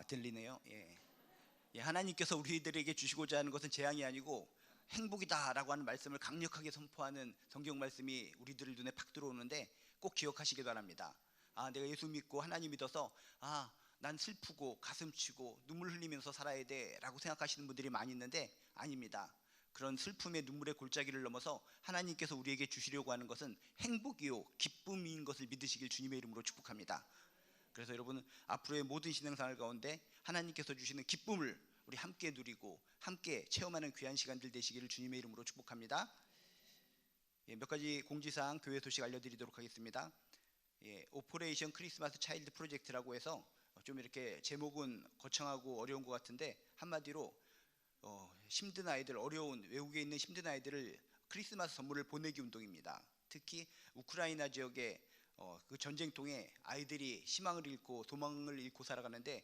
들리네요. 예. 예, 하나님께서 우리들에게 주시고자 하는 것은 재앙이 아니고 행복이다라고 하는 말씀을 강력하게 선포하는 성경 말씀이 우리들 눈에 팍 들어오는데 꼭 기억하시길 바랍니다. 내가 예수 믿고 하나님 믿어서 난 슬프고 가슴 치고 눈물 흘리면서 살아야 돼라고 생각하시는 분들이 많이 있는데 아닙니다. 그런 슬픔의 눈물의 골짜기를 넘어서 하나님께서 우리에게 주시려고 하는 것은 행복이요 기쁨인 것을 믿으시길 주님의 이름으로 축복합니다. 그래서 여러분, 앞으로의 모든 신앙생활 가운데 하나님께서 주시는 기쁨을 우리 함께 누리고 함께 체험하는 귀한 시간들 되시기를 주님의 이름으로 축복합니다. 예, 몇 가지 공지사항 교회 소식 알려드리도록 하겠습니다. 예, 오퍼레이션 크리스마스 차일드 프로젝트라고 해서 좀 이렇게 제목은 거창하고 어려운 것 같은데 한마디로 힘든 아이들, 어려운 외국에 있는 힘든 아이들을 크리스마스 선물을 보내기 운동입니다. 특히 우크라이나 지역에 그 전쟁통에 아이들이 희망을 잃고 도망을 잃고 살아가는데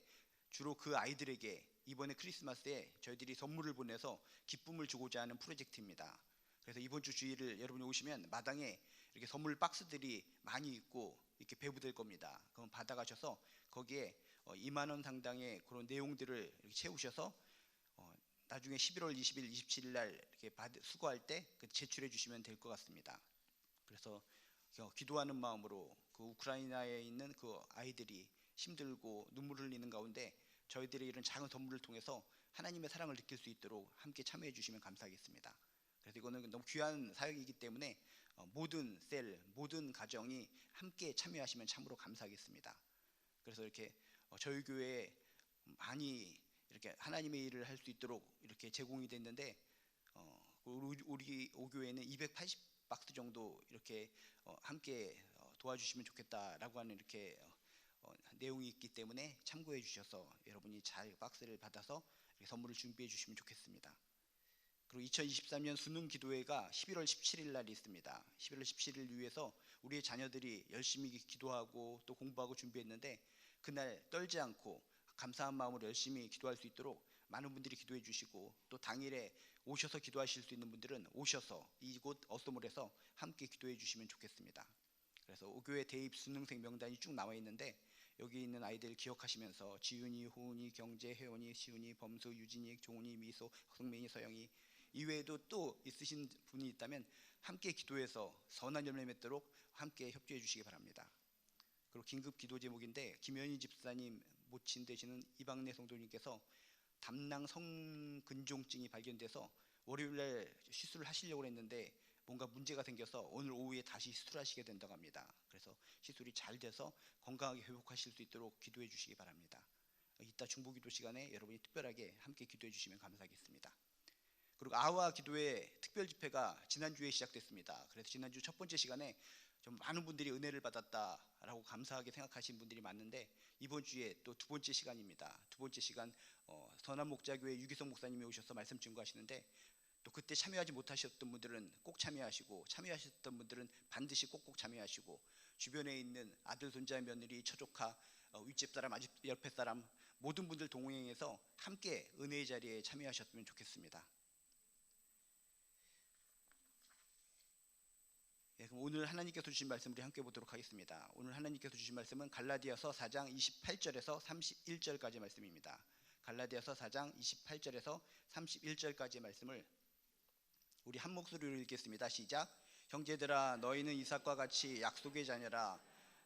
주로 그 아이들에게 이번에 크리스마스에 저희들이 선물을 보내서 기쁨을 주고자 하는 프로젝트입니다. 그래서 이번 주 주일을 여러분이 오시면 마당에 이렇게 선물 박스들이 많이 있고 이렇게 배부될 겁니다. 그럼 받아가셔서 거기에 2만 원 상당의 그런 내용들을 이렇게 채우셔서 나중에 11월 20일, 27일 날 이렇게 수거할 때 제출해 주시면 될 것 같습니다. 그래서 기도하는 마음으로 그 우크라이나에 있는 그 아이들이 힘들고 눈물 흘리는 가운데 저희들의 이런 작은 선물을 통해서 하나님의 사랑을 느낄 수 있도록 함께 참여해 주시면 감사하겠습니다. 그래서 이거는 너무 귀한 사역이기 때문에 모든 셀, 모든 가정이 함께 참여하시면 참으로 감사하겠습니다. 그래서 이렇게 저희 교회에 많이 이렇게 하나님의 일을 할 수 있도록 이렇게 제공이 됐는데 우리 오교회는 280박스 정도 이렇게 함께 도와주시면 좋겠다라고 하는 이렇게 내용이 있기 때문에 참고해 주셔서 여러분이 잘 박스를 받아서 선물을 준비해 주시면 좋겠습니다. 그리고 2023년 수능 기도회가 11월 17일 날 있습니다. 11월 17일 위해서 우리의 자녀들이 열심히 기도하고 또 공부하고 준비했는데 그날 떨지 않고 감사한 마음으로 열심히 기도할 수 있도록 많은 분들이 기도해 주시고 또 당일에 오셔서 기도하실 수 있는 분들은 오셔서 이곳 어스몰에서 함께 기도해 주시면 좋겠습니다. 그래서 오교회 대입 수능생 명단이 쭉 나와 있는데 여기 있는 아이들 기억하시면서 지윤이, 호은이, 경재, 혜원이, 시윤이, 범수, 유진이, 종훈이, 미소, 성민이, 서영이 이외에도 또 있으신 분이 있다면 함께 기도해서 선한 열매 맺도록 함께 협조해 주시기 바랍니다. 그리고 긴급 기도 제목인데 김현희 집사님 모친 되시는 이방래 성도님께서 담낭 성근종증이 발견돼서 월요일날 시술을 하시려고 했는데 뭔가 문제가 생겨서 오늘 오후에 다시 시술하시게 된다고 합니다. 그래서 시술이 잘 돼서 건강하게 회복하실 수 있도록 기도해 주시기 바랍니다. 이따 중보기도 시간에 여러분이 특별하게 함께 기도해 주시면 감사하겠습니다. 그리고 아와 기도회 특별 집회가 지난주에 시작됐습니다. 그래서 지난주 첫 번째 시간에 좀 많은 분들이 은혜를 받았다라고 감사하게 생각하신 분들이 많은데 이번 주에 또 두 번째 시간입니다. 두 번째 시간 선한 목자교회 유기성 목사님이 오셔서 말씀 증거하시는데 또 그때 참여하지 못하셨던 분들은 꼭 참여하시고 참여하셨던 분들은 반드시 꼭꼭 참여하시고 주변에 있는 아들, 손자, 며느리, 처조카, 윗집 사람, 아집 옆에 사람 모든 분들 동행해서 함께 은혜의 자리에 참여하셨으면 좋겠습니다. 예, 그럼 오늘 하나님께서 주신 말씀 우리 함께 보도록 하겠습니다. 오늘 하나님께서 주신 말씀은 갈라디아서 4장 28절에서 31절까지 말씀입니다. 갈라디아서 4장 28절에서 31절까지의 말씀을 우리 한 목소리로 읽겠습니다. 시작. 형제들아 너희는 이삭과 같이 약속의 자녀라.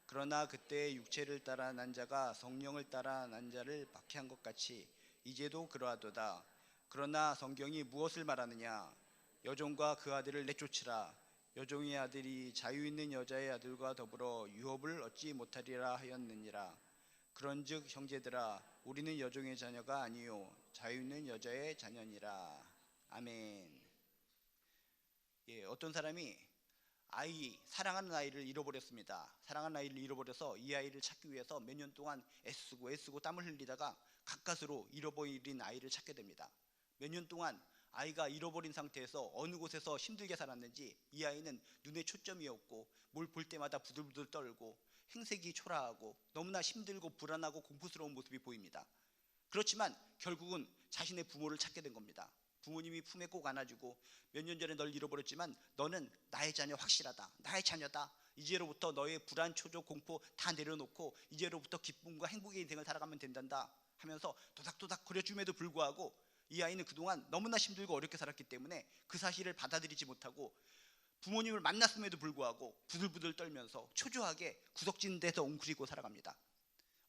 그러나 그때의 육체를 따라 난 자가 성령을 따라 난 자를 박해한 것 같이 이제도 그러하도다. 그러나 성경이 무엇을 말하느냐? 여종과 그 아들을 내쫓으라. 여종의 아들이 자유 있는 여자의 아들과 더불어 유업을 얻지 못하리라 하였느니라. 그런즉 형제들아 우리는 여종의 자녀가 아니요 자유 있는 여자의 자녀니라. 아멘. 예, 어떤 사람이 사랑하는 아이를 잃어버렸습니다. 사랑하는 아이를 잃어버려서 이 아이를 찾기 위해서 몇 년 동안 애쓰고 땀을 흘리다가 가까스로 잃어버린 아이를 찾게 됩니다. 몇 년 동안 아이가 잃어버린 상태에서 어느 곳에서 힘들게 살았는지 이 아이는 눈에 초점이 없고 뭘 볼 때마다 부들부들 떨고 행색이 초라하고 너무나 힘들고 불안하고 공포스러운 모습이 보입니다. 그렇지만 결국은 자신의 부모를 찾게 된 겁니다. 부모님이 품에 꼭 안아주고 몇 년 전에 널 잃어버렸지만 너는 나의 자녀 확실하다, 나의 자녀다, 이제로부터 너의 불안, 초조, 공포 다 내려놓고 이제로부터 기쁨과 행복의 인생을 살아가면 된단다 하면서 도닥도닥 거려줌에도 불구하고 이 아이는 그동안 너무나 힘들고 어렵게 살았기 때문에 그 사실을 받아들이지 못하고 부모님을 만났음에도 불구하고 부들부들 떨면서 초조하게 구석진 데서 웅크리고 살아갑니다.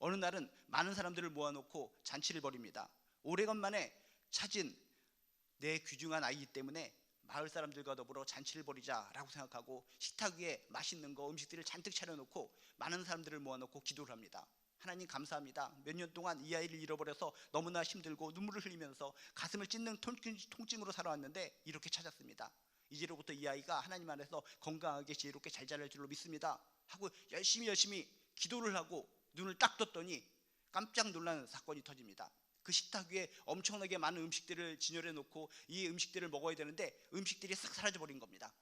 어느 날은 많은 사람들을 모아놓고 잔치를 벌입니다. 오래간만에 찾은 내 귀중한 아이이기 때문에 마을 사람들과 더불어 잔치를 벌이자라고 생각하고 식탁 위에 맛있는 거 음식들을 잔뜩 차려놓고 많은 사람들을 모아놓고 기도를 합니다. 하나님 감사합니다. 몇 년 동안 이 아이를 잃어버려서 너무나 힘들고 눈물을 흘리면서 가슴을 찢는 통증으로 살아왔는데 이렇게 찾았습니다. 이제로부터 이 아이가 하나님 안에서 건강하게 지혜롭게 잘 자랄 줄로 믿습니다 하고 열심히 기도를 하고 눈을 딱 떴더니 깜짝 놀라는 사건이 터집니다. 그 식탁 위에 엄청나게 많은 음식들을 진열해 놓고 이 음식들을 먹어야 되는데 음식들이 싹 사라져 버린 겁니다.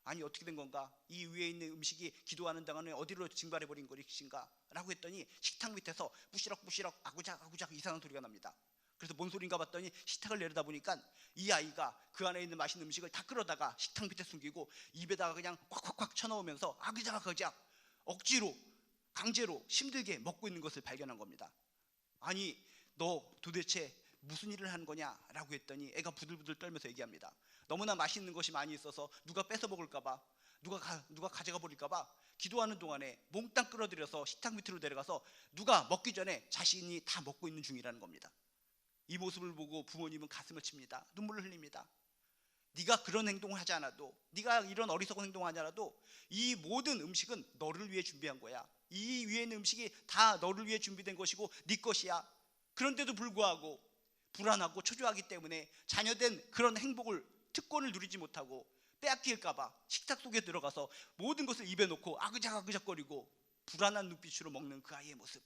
아니 어떻게 된 건가? 이 위에 있는 음식이 기도하는 동안에 어디로 증발해 버린 것인가? 라고 했더니 식탁 밑에서 부시럭부시럭 아구작 이상한 소리가 납니다. 그래서 뭔 소린가 봤더니 식탁을 내려다 보니까 이 아이가 그 안에 있는 맛있는 음식을 다 끌어다가 식탁 밑에 숨기고 입에다가 그냥 콱콱콱 쳐넣으면서 아그작 억지로 강제로 힘들게 먹고 있는 것을 발견한 겁니다. 아니 너 도대체 무슨 일을 하는 거냐? 라고 했더니 애가 부들부들 떨면서 얘기합니다. 너무나 맛있는 것이 많이 있어서 누가 뺏어 먹을까봐, 누가 가져가 버릴까봐 기도하는 동안에 몽땅 끌어들여서 식탁 밑으로 내려가서 누가 먹기 전에 자신이 다 먹고 있는 중이라는 겁니다. 이 모습을 보고 부모님은 가슴을 칩니다. 눈물을 흘립니다. 네가 그런 행동을 하지 않아도, 네가 이런 어리석은 행동을 하지 않아도 이 모든 음식은 너를 위해 준비한 거야. 이 위에 있는 음식이 다 너를 위해 준비된 것이고 네 것이야. 그런데도 불구하고 불안하고 초조하기 때문에 자녀된 그런 행복을, 특권을 누리지 못하고 빼앗길까봐 식탁 속에 들어가서 모든 것을 입에 넣고 아그작거리고 불안한 눈빛으로 먹는 그 아이의 모습,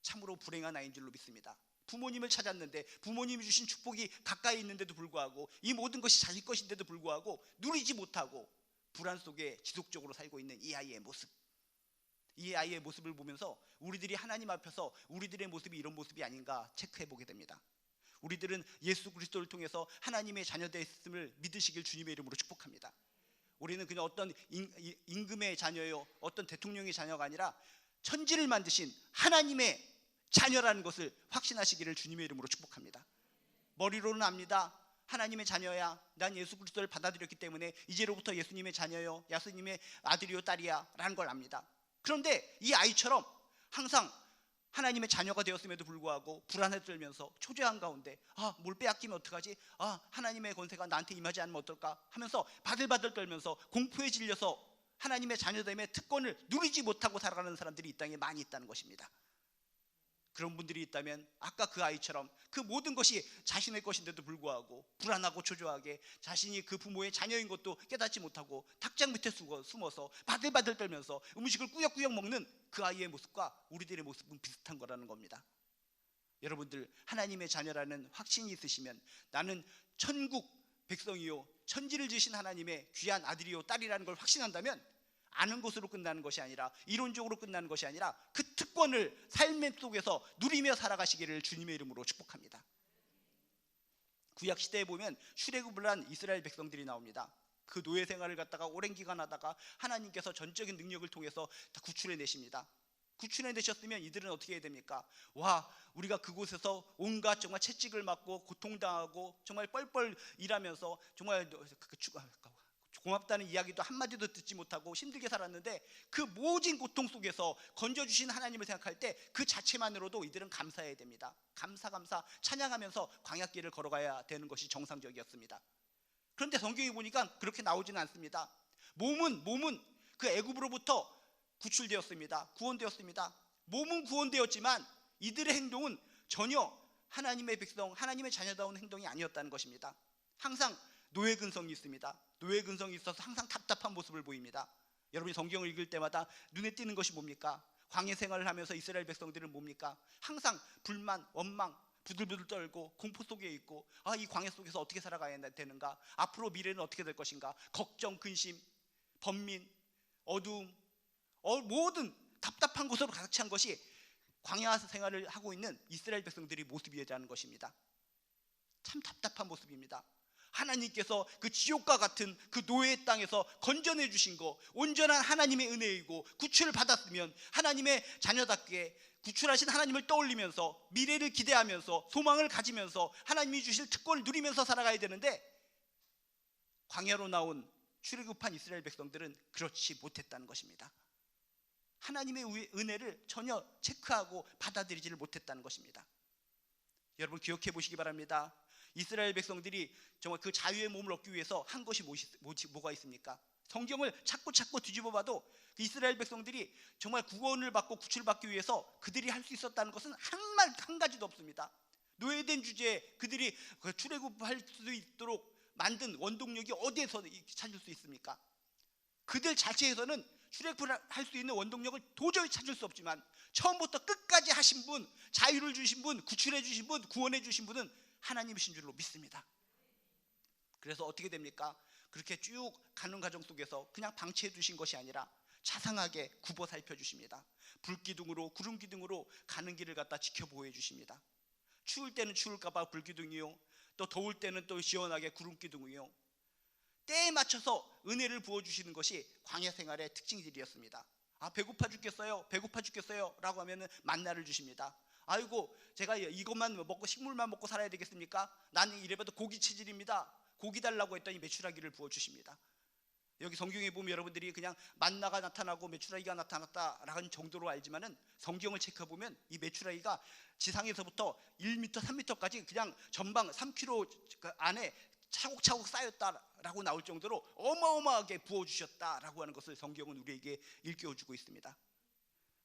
참으로 불행한 아이인 줄로 믿습니다. 부모님을 찾았는데 부모님이 주신 축복이 가까이 있는데도 불구하고 이 모든 것이 자기 것인데도 불구하고 누리지 못하고 불안 속에 지속적으로 살고 있는 이 아이의 모습, 이 아이의 모습을 보면서 우리들이 하나님 앞에서 우리들의 모습이 이런 모습이 아닌가 체크해 보게 됩니다. 우리들은 예수 그리스도를 통해서 하나님의 자녀되었음을 믿으시길 주님의 이름으로 축복합니다. 우리는 그냥 어떤 임금의 자녀요, 어떤 대통령의 자녀가 아니라 천지를 만드신 하나님의 자녀라는 것을 확신하시기를 주님의 이름으로 축복합니다. 머리로는 압니다. 하나님의 자녀야, 난 예수 그리스도를 받아들였기 때문에 이제로부터 예수님의 자녀요, 예수님의 아들이요 딸이야 라는 걸 압니다. 그런데 이 아이처럼 항상 하나님의 자녀가 되었음에도 불구하고 불안에 떨면서 초조한 가운데 뭘 빼앗기면 어떡하지? 하나님의 권세가 나한테 임하지 않으면 어떨까? 하면서 바들바들 떨면서 공포에 질려서 하나님의 자녀됨의 특권을 누리지 못하고 살아가는 사람들이 이 땅에 많이 있다는 것입니다. 그런 분들이 있다면 아까 그 아이처럼 그 모든 것이 자신의 것인데도 불구하고 불안하고 초조하게 자신이 그 부모의 자녀인 것도 깨닫지 못하고 탁장 밑에 숨어서 바들바들 떨면서 음식을 꾸역꾸역 먹는 그 아이의 모습과 우리들의 모습은 비슷한 거라는 겁니다. 여러분들 하나님의 자녀라는 확신이 있으시면 나는 천국 백성이요 천지를 지으신 하나님의 귀한 아들이요 딸이라는 걸 확신한다면 아는 것으로 끝나는 것이 아니라 이론적으로 끝나는 것이 아니라 그 특권을 삶의 속에서 누리며 살아가시기를 주님의 이름으로 축복합니다. 구약 시대에 보면 출애굽을 한 이스라엘 백성들이 나옵니다. 그 노예 생활을 갖다가 오랜 기간 하다가 하나님께서 전적인 능력을 통해서 다 구출해 내십니다. 구출해 내셨으면 이들은 어떻게 해야 됩니까? 우리가 그곳에서 온갖 정말 채찍을 맞고 고통당하고 정말 뻘뻘 일하면서 정말 고맙다는 이야기도 한마디도 듣지 못하고 힘들게 살았는데 그 모진 고통 속에서 건져주신 하나님을 생각할 때 그 자체만으로도 이들은 감사해야 됩니다. 감사 찬양하면서 광야길을 걸어가야 되는 것이 정상적이었습니다. 그런데 성경에 보니까 그렇게 나오지는 않습니다. 몸은 그 애굽으로부터 구출되었습니다. 구원되었습니다. 몸은 구원되었지만 이들의 행동은 전혀 하나님의 백성, 하나님의 자녀다운 행동이 아니었다는 것입니다. 항상 노예 근성이 있습니다. 노예 근성이 있어서 항상 답답한 모습을 보입니다. 여러분이 성경을 읽을 때마다 눈에 띄는 것이 뭡니까? 광야 생활을 하면서 이스라엘 백성들은 뭡니까? 항상 불만, 원망, 부들부들 떨고 공포 속에 있고 이 광야 속에서 어떻게 살아가야 되는가? 앞으로 미래는 어떻게 될 것인가? 걱정, 근심, 번민, 어두움, 모든 답답한 것으로 가득 찬 것이 광야 생활을 하고 있는 이스라엘 백성들의 모습이라는 것입니다. 참 답답한 모습입니다. 하나님께서 그 지옥과 같은 그 노예의 땅에서 건져내 주신 거, 온전한 하나님의 은혜이고 구출을 받았으면 하나님의 자녀답게 구출하신 하나님을 떠올리면서 미래를 기대하면서 소망을 가지면서 하나님이 주실 특권을 누리면서 살아가야 되는데, 광야로 나온 출애굽한 이스라엘 백성들은 그렇지 못했다는 것입니다. 하나님의 은혜를 전혀 체크하고 받아들이지를 못했다는 것입니다. 여러분 기억해 보시기 바랍니다. 이스라엘 백성들이 정말 그 자유의 몸을 얻기 위해서 한 것이 뭐가 있습니까? 성경을 자꾸 뒤집어 봐도 그 이스라엘 백성들이 정말 구원을 받고 구출을 받기 위해서 그들이 할 수 있었다는 것은 한 가지도 없습니다. 노예된 주제에 그들이 출애굽할 수 있도록 만든 원동력이 어디에서 찾을 수 있습니까? 그들 자체에서는 출애굽을 할 수 있는 원동력을 도저히 찾을 수 없지만, 처음부터 끝까지 하신 분, 자유를 주신 분, 구출해 주신 분, 구원해 주신 분은 하나님이신 줄로 믿습니다. 그래서 어떻게 됩니까? 그렇게 쭉 가는 과정 속에서 그냥 방치해 두신 것이 아니라 자상하게 굽어 살펴 주십니다. 불기둥으로, 구름기둥으로 가는 길을 갖다 지켜보호해 주십니다. 추울 때는 추울까봐 불기둥이요, 또 더울 때는 또 시원하게 구름기둥이요, 때에 맞춰서 은혜를 부어주시는 것이 광야 생활의 특징들이었습니다. 배고파 죽겠어요, 배고파 죽겠어요 라고 하면 만나를 주십니다. 아이고 제가 이것만 먹고 식물만 먹고 살아야 되겠습니까? 나는 이래봐도 고기 체질입니다. 고기 달라고 했더니 메추라기를 부어주십니다. 여기 성경에 보면 여러분들이 그냥 만나가 나타나고 메추라기가 나타났다라는 정도로 알지만은, 성경을 체크해보면 이 메추라기가 지상에서부터 1m, 3m까지 그냥 전방 3km 안에 차곡차곡 쌓였다라고 나올 정도로 어마어마하게 부어주셨다라고 하는 것을 성경은 우리에게 일깨워주고 있습니다.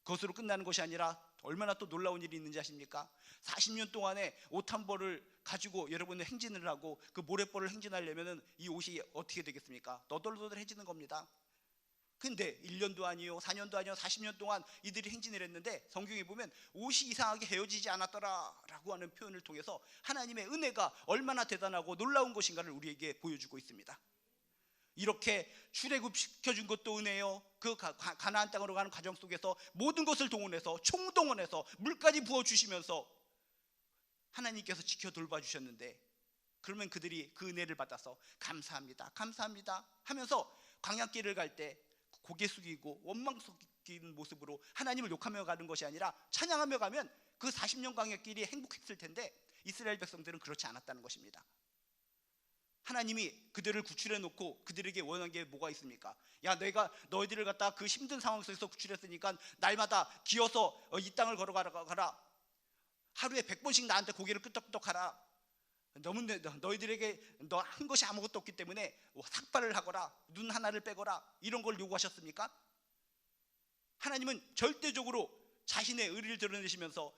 그것으로 끝나는 것이 아니라 얼마나 또 놀라운 일이 있는지 아십니까? 40년 동안에 옷 한 벌을 가지고 여러분은 행진을 하고 그 모래벌을 행진하려면 이 옷이 어떻게 되겠습니까? 너덜너덜해지는 겁니다. 근데 1년도 아니요, 4년도 아니요, 40년 동안 이들이 행진을 했는데, 성경에 보면 옷이 이상하게 헤어지지 않았더라 라고 하는 표현을 통해서 하나님의 은혜가 얼마나 대단하고 놀라운 것인가를 우리에게 보여주고 있습니다. 이렇게 출애굽시켜준 것도 은혜요, 그 가나안 땅으로 가는 과정 속에서 모든 것을 동원해서 총동원해서 물까지 부어주시면서 하나님께서 지켜 돌봐주셨는데, 그러면 그들이 그 은혜를 받아서 감사합니다, 감사합니다 하면서 광야길을 갈 때 고개 숙이고 원망 섞인 모습으로 하나님을 욕하며 가는 것이 아니라 찬양하며 가면 그 40년 광야길이 행복했을 텐데, 이스라엘 백성들은 그렇지 않았다는 것입니다. 하나님이 그들을 구출해 놓고 그들에게 원한 게 뭐가 있습니까? 야, 내가 너희들을 갖다 그 힘든 상황 속에서 구출했으니까 날마다 기어서 이 땅을 걸어가라, 하루에 100번씩 나한테 고개를 끄덕끄덕 하라, 너희들에게 너 한 것이 아무것도 없기 때문에 삭발을 하거라, 눈 하나를 빼거라, 이런 걸 요구하셨습니까? 하나님은 절대적으로 자신의 의리를 드러내시면서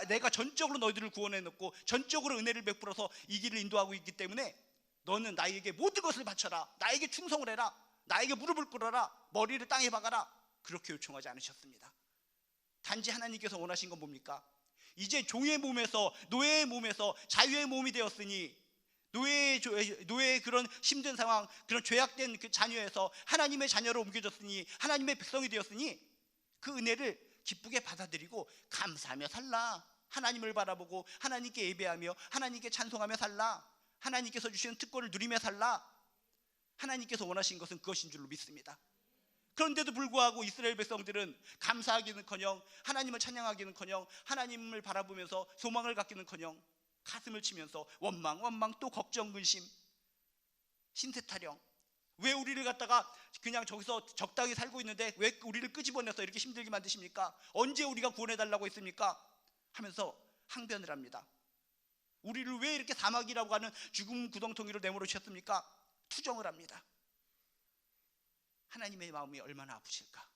내가 전적으로 너희들을 구원해 놓고 전적으로 은혜를 베풀어서 이 길을 인도하고 있기 때문에 너는 나에게 모든 것을 바쳐라, 나에게 충성을 해라, 나에게 무릎을 꿇어라, 머리를 땅에 박아라, 그렇게 요청하지 않으셨습니다. 단지 하나님께서 원하신 건 뭡니까? 이제 종의 몸에서, 노예의 몸에서 자유의 몸이 되었으니, 노예의 그런 힘든 상황, 그런 죄악된 그 자녀에서 하나님의 자녀로 옮겨졌으니, 하나님의 백성이 되었으니 그 은혜를 기쁘게 받아들이고 감사하며 살라. 하나님을 바라보고 하나님께 예배하며 하나님께 찬송하며 살라. 하나님께서 주시는 특권을 누리며 살라. 하나님께서 원하신 것은 그것인 줄로 믿습니다. 그런데도 불구하고 이스라엘 백성들은 감사하기는커녕 하나님을 찬양하기는커녕 하나님을 바라보면서 소망을 갖기는커녕 가슴을 치면서 원망 또 걱정, 근심, 신세타령, 왜 우리를 갖다가 그냥 저기서 적당히 살고 있는데 왜 우리를 끄집어내서 이렇게 힘들게 만드십니까? 언제 우리가 구원해달라고 했습니까? 하면서 항변을 합니다. 우리를 왜 이렇게 사막이라고 하는 죽음 구덩텅이로 내몰아 주셨습니까? 투정을 합니다. 하나님의 마음이 얼마나 아프실까?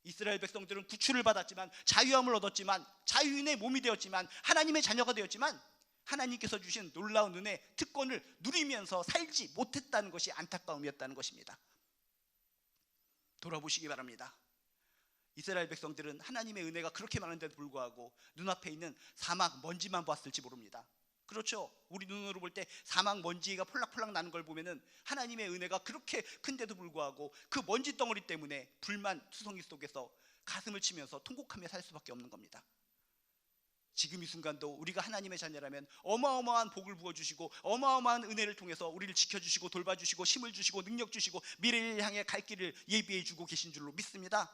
이스라엘 백성들은 구출을 받았지만, 자유함을 얻었지만, 자유인의 몸이 되었지만, 하나님의 자녀가 되었지만, 하나님께서 주신 놀라운 은혜, 특권을 누리면서 살지 못했다는 것이 안타까움이었다는 것입니다. 돌아보시기 바랍니다. 이스라엘 백성들은 하나님의 은혜가 그렇게 많은데도 불구하고 눈앞에 있는 사막 먼지만 봤을지 모릅니다. 그렇죠? 우리 눈으로 볼 때 사막 먼지가 폴락폴락 나는 걸 보면은 하나님의 은혜가 그렇게 큰데도 불구하고 그 먼지 덩어리 때문에 불만 투성이 속에서 가슴을 치면서 통곡하며 살 수밖에 없는 겁니다. 지금 이 순간도 우리가 하나님의 자녀라면 어마어마한 복을 부어주시고 어마어마한 은혜를 통해서 우리를 지켜주시고 돌봐주시고 힘을 주시고 능력 주시고 미래를 향해 갈 길을 예비해 주고 계신 줄로 믿습니다.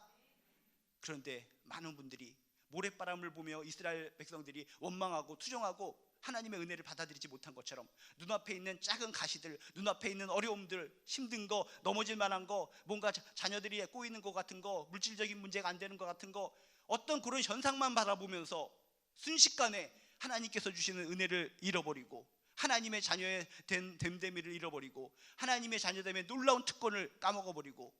그런데 많은 분들이 모래바람을 보며 이스라엘 백성들이 원망하고 투정하고 하나님의 은혜를 받아들이지 못한 것처럼 눈앞에 있는 작은 가시들, 눈앞에 있는 어려움들, 힘든 거, 넘어질 만한 거, 뭔가 자녀들이 꼬이는 것 같은 거, 물질적인 문제가 안 되는 것 같은 거, 어떤 그런 현상만 바라보면서 순식간에 하나님께서 주시는 은혜를 잃어버리고 하나님의 자녀의 됨됨이를 잃어버리고 하나님의 자녀됨의 놀라운 특권을 까먹어버리고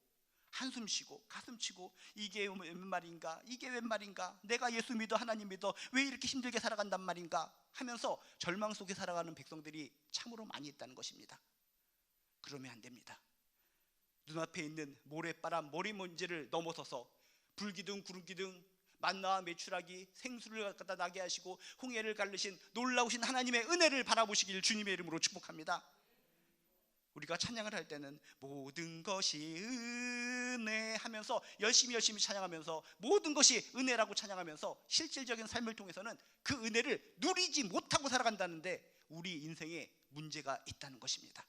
한숨 쉬고 가슴 치고 이게 웬 말인가, 이게 웬 말인가, 내가 예수 믿어 하나님 믿어 왜 이렇게 힘들게 살아간단 말인가 하면서 절망 속에 살아가는 백성들이 참으로 많이 있다는 것입니다. 그러면 안 됩니다. 눈앞에 있는 모래바람, 머리먼지를 넘어서서 불기둥 구름기둥 만나와 메추라기 생수를 갖다 나게 하시고 홍해를 가르신 놀라우신 하나님의 은혜를 바라보시길 주님의 이름으로 축복합니다. 우리가 찬양을 할 때는 모든 것이 은혜 하면서 열심히 찬양하면서 모든 것이 은혜라고 찬양하면서 실질적인 삶을 통해서는 그 은혜를 누리지 못하고 살아간다는데 우리 인생에 문제가 있다는 것입니다.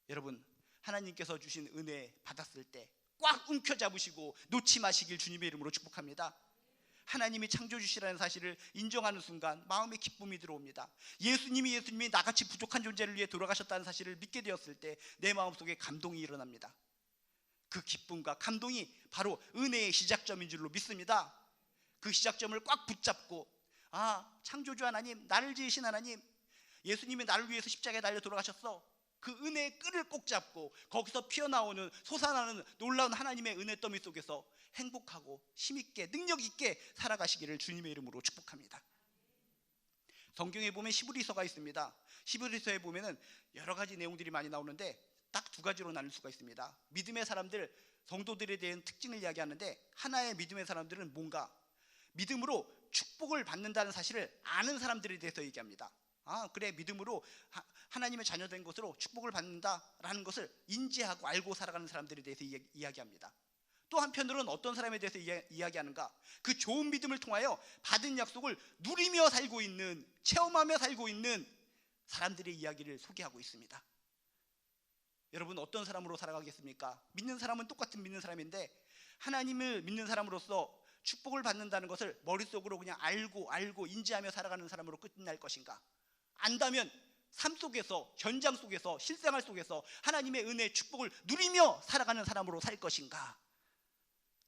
여러분, 하나님께서 주신 은혜 받았을 때 꽉 움켜잡으시고 놓지 마시길 주님의 이름으로 축복합니다. 하나님이 창조주시라는 사실을 인정하는 순간 마음에 기쁨이 들어옵니다. 예수님이 나같이 부족한 존재를 위해 돌아가셨다는 사실을 믿게 되었을 때 내 마음속에 감동이 일어납니다. 그 기쁨과 감동이 바로 은혜의 시작점인 줄로 믿습니다. 그 시작점을 꽉 붙잡고 창조주 하나님, 나를 지으신 하나님, 예수님이 나를 위해서 십자가에 달려 돌아가셨어. 그 은혜의 끈을 꼭 잡고 거기서 피어나오는 솟아나는 놀라운 하나님의 은혜 더미 속에서 행복하고 힘있게 능력있게 살아가시기를 주님의 이름으로 축복합니다. 성경에 보면 히브리서가 있습니다. 히브리서에 보면 여러 가지 내용들이 많이 나오는데 딱 두 가지로 나눌 수가 있습니다. 믿음의 사람들, 성도들에 대한 특징을 이야기하는데 하나의 믿음의 사람들은 뭔가 믿음으로 축복을 받는다는 사실을 아는 사람들에 대해서 얘기합니다. 그래, 믿음으로 하나님의 자녀된 것으로 축복을 받는다라는 것을 인지하고 알고 살아가는 사람들에 대해서 이야기합니다. 또 한편으로는 어떤 사람에 대해서 이야기하는가? 그 좋은 믿음을 통하여 받은 약속을 누리며 살고 있는, 체험하며 살고 있는 사람들의 이야기를 소개하고 있습니다. 여러분, 어떤 사람으로 살아가겠습니까? 믿는 사람은 똑같은 믿는 사람인데 하나님을 믿는 사람으로서 축복을 받는다는 것을 머릿속으로 그냥 알고 인지하며 살아가는 사람으로 끝날 것인가? 안다면 삶 속에서, 현장 속에서, 실생활 속에서 하나님의 은혜, 축복을 누리며 살아가는 사람으로 살 것인가?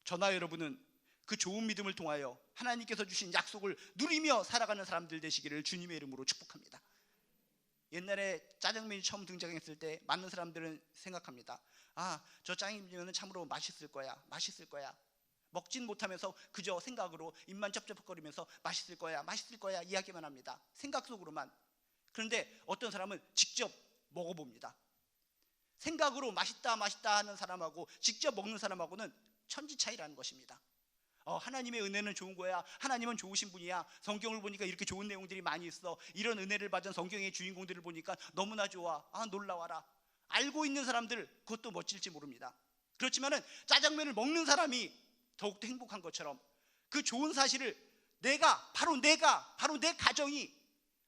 저나 여러분은 그 좋은 믿음을 통하여 하나님께서 주신 약속을 누리며 살아가는 사람들 되시기를 주님의 이름으로 축복합니다. 옛날에 짜장면이 처음 등장했을 때 많은 사람들은 생각합니다. 저 짜장면은 참으로 맛있을 거야. 먹진 못하면서 그저 생각으로 입만 쩝쩝거리면서 맛있을 거야 이야기만 합니다. 생각 속으로만. 그런데 어떤 사람은 직접 먹어봅니다. 생각으로 맛있다 하는 사람하고 직접 먹는 사람하고는 천지 차이라는 것입니다. 하나님의 은혜는 좋은 거야. 하나님은 좋으신 분이야. 성경을 보니까 이렇게 좋은 내용들이 많이 있어. 이런 은혜를 받은 성경의 주인공들을 보니까 너무나 좋아. 놀라워라. 알고 있는 사람들, 그것도 멋질지 모릅니다. 그렇지만은 짜장면을 먹는 사람이 더욱더 행복한 것처럼 그 좋은 사실을 바로 내 가정이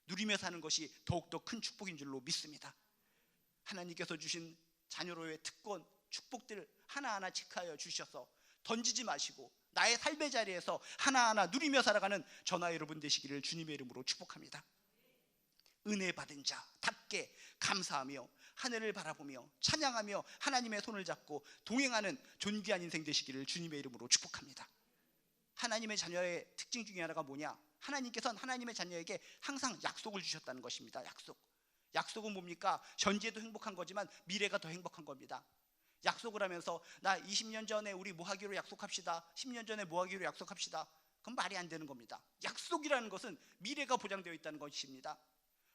누리며 사는 것이 더욱더 큰 축복인 줄로 믿습니다. 하나님께서 주신 자녀로의 특권, 축복들 하나하나 체크하여 주셔서 던지지 마시고 나의 삶의 자리에서 하나하나 누리며 살아가는 저나 여러분 되시기를 주님의 이름으로 축복합니다. 은혜 받은 자답게 감사하며 하늘을 바라보며 찬양하며 하나님의 손을 잡고 동행하는 존귀한 인생 되시기를 주님의 이름으로 축복합니다. 하나님의 자녀의 특징 중에 하나가 뭐냐? 하나님께서는 하나님의 자녀에게 항상 약속을 주셨다는 것입니다. 약속은 뭡니까? 현재도 행복한 거지만 미래가 더 행복한 겁니다. 약속을 하면서 나 20년 전에 우리 뭐 하기로 약속합시다. 10년 전에 뭐 하기로 약속합시다. 그건 말이 안 되는 겁니다. 약속이라는 것은 미래가 보장되어 있다는 것입니다.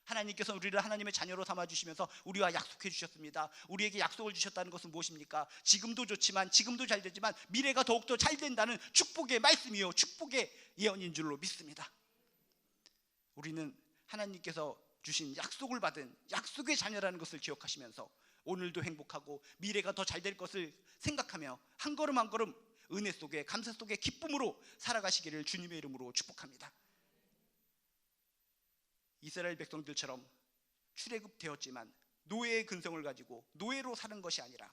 하나님께서 우리를 하나님의 자녀로 삼아주시면서 우리와 약속해 주셨습니다. 우리에게 약속을 주셨다는 것은 무엇입니까? 지금도 좋지만, 지금도 잘 되지만 미래가 더욱더 잘 된다는 축복의 말씀이요, 축복의 예언인 줄로 믿습니다. 우리는 하나님께서 주신 약속을 받은 약속의 자녀라는 것을 기억하시면서 오늘도 행복하고 미래가 더 잘 될 것을 생각하며 한 걸음 한 걸음 은혜 속에, 감사 속에 기쁨으로 살아가시기를 주님의 이름으로 축복합니다. 이스라엘 백성들처럼 출애굽되었지만 노예의 근성을 가지고 노예로 사는 것이 아니라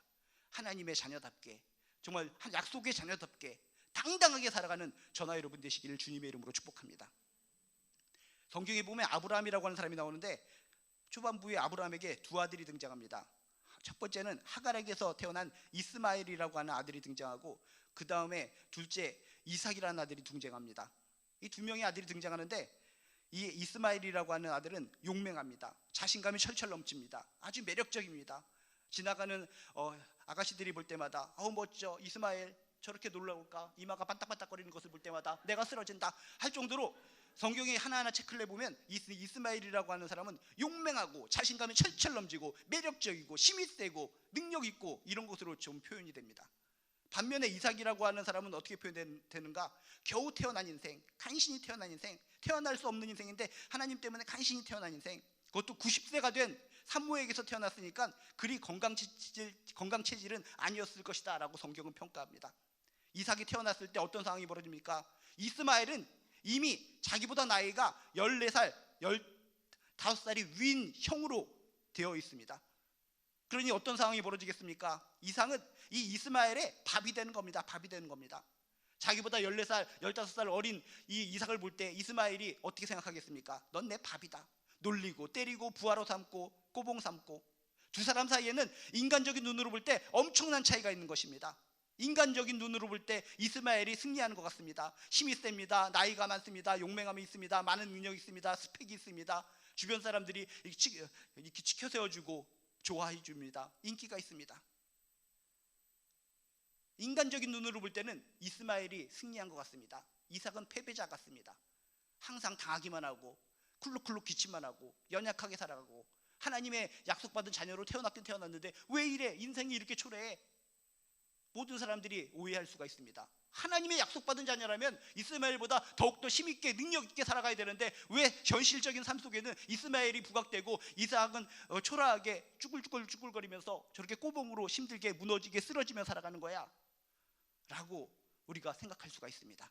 하나님의 자녀답게, 정말 약속의 자녀답게 당당하게 살아가는 저나 여러분 되시기를 주님의 이름으로 축복합니다. 성경에 보면 아브라함이라고 하는 사람이 나오는데 초반부에 아브라함에게 두 아들이 등장합니다. 첫 번째는 하갈에게서 태어난 이스마엘이라고 하는 아들이 등장하고, 그 다음에 둘째 이삭이라는 아들이 등장합니다. 이 두 명의 아들이 등장하는데 이 이스마엘이라고 하는 아들은 용맹합니다. 자신감이 철철 넘칩니다. 아주 매력적입니다. 지나가는 아가씨들이 볼 때마다 멋져, 이스마엘 저렇게 놀라울까, 이마가 반딱반딱거리는 것을 볼 때마다 내가 쓰러진다 할 정도로, 성경에 하나하나 체크를 해보면 이스마엘이라고 하는 사람은 용맹하고 자신감이 철철 넘치고 매력적이고 힘이 세고 능력 있고 이런 것으로 좀 표현이 됩니다. 반면에 이삭이라고 하는 사람은 어떻게 표현되는가? 겨우 태어난 인생, 간신히 태어난 인생, 태어날 수 없는 인생인데 하나님 때문에 간신히 태어난 인생, 그것도 90세가 된 산모에게서 태어났으니까 그리 건강체질은 아니었을 것이다 라고 성경은 평가합니다. 이삭이 태어났을 때 어떤 상황이 벌어집니까? 이스마엘은 이미 자기보다 나이가 14살, 15살이 위인 형으로 되어 있습니다. 그러니 어떤 상황이 벌어지겠습니까? 이삭은 이 이스마엘의 밥이 되는 겁니다. 밥이 되는 겁니다. 자기보다 14살, 15살 어린 이 이삭을 볼 때 이스마엘이 어떻게 생각하겠습니까? 넌 내 밥이다. 놀리고 때리고 부하로 삼고 꼬봉 삼고. 두 사람 사이에는 인간적인 눈으로 볼 때 엄청난 차이가 있는 것입니다. 인간적인 눈으로 볼 때 이스마엘이 승리하는 것 같습니다. 힘이 셉니다. 나이가 많습니다. 용맹함이 있습니다. 많은 능력이 있습니다. 스펙이 있습니다. 주변 사람들이 이렇게 지켜 세워주고 좋아해 줍니다. 인기가 있습니다. 인간적인 눈으로 볼 때는 이스마엘이 승리한 것 같습니다. 이삭은 패배자 같습니다. 항상 당하기만 하고 쿨룩쿨룩 기침만 하고 연약하게 살아가고, 하나님의 약속받은 자녀로 태어났긴 태어났는데 왜 이래? 인생이 이렇게 초래해? 모든 사람들이 오해할 수가 있습니다. 하나님의 약속받은 자녀라면 이스마엘보다 더욱더 힘있게 능력있게 살아가야 되는데 왜 현실적인 삶 속에는 이스마엘이 부각되고 이삭은 초라하게 쭈글쭈글거리면서 저렇게 꼬봉으로 힘들게 무너지게 쓰러지며 살아가는 거야? 라고 우리가 생각할 수가 있습니다.